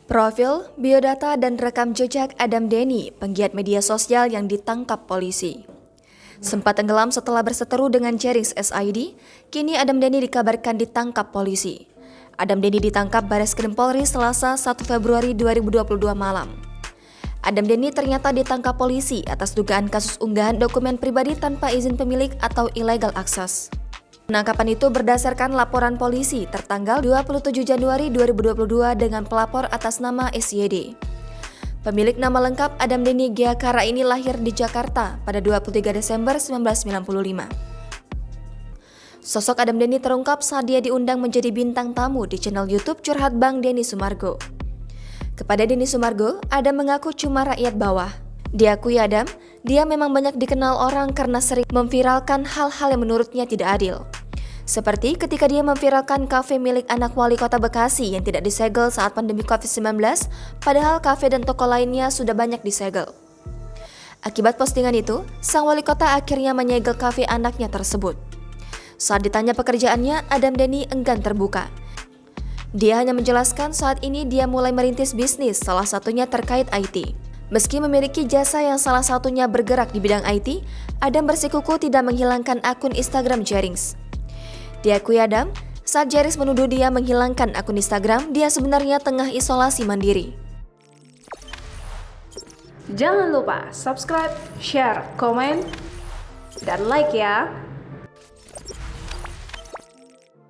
Profil, biodata, dan rekam jejak Adam Denny, penggiat media sosial yang ditangkap polisi. Sempat tenggelam setelah berseteru dengan Jerings SID, kini Adam Denny dikabarkan ditangkap polisi. Adam Denny ditangkap Bareskrim Polri Selasa 1 Februari 2022 malam. Adam Denny ternyata ditangkap polisi atas dugaan kasus unggahan dokumen pribadi tanpa izin pemilik atau illegal access. Penangkapan itu berdasarkan laporan polisi tertanggal 27 Januari 2022 dengan pelapor atas nama SYD. Pemilik nama lengkap Adam Denny Giacara ini lahir di Jakarta pada 23 Desember 1995. Sosok Adam Denny terungkap saat dia diundang menjadi bintang tamu di channel YouTube Curhat Bang Denny Sumargo. Kepada Denny Sumargo, Adam mengaku cuma rakyat bawah. Diakui Adam, dia memang banyak dikenal orang karena sering memviralkan hal-hal yang menurutnya tidak adil. Seperti ketika dia memviralkan kafe milik anak wali kota Bekasi yang tidak disegel saat pandemi COVID-19, padahal kafe dan toko lainnya sudah banyak disegel. Akibat postingan itu, sang wali kota akhirnya menyegel kafe anaknya tersebut. Saat ditanya pekerjaannya, Adam Denny enggan terbuka. Dia hanya menjelaskan saat ini dia mulai merintis bisnis, salah satunya terkait IT. Meski memiliki jasa yang salah satunya bergerak di bidang IT, Adam bersikukuh tidak menghilangkan akun Instagram Jerings. Diakui Adam, saat Jerings menuduh dia menghilangkan akun Instagram, dia sebenarnya tengah isolasi mandiri. Jangan lupa subscribe, share, komen, dan like ya!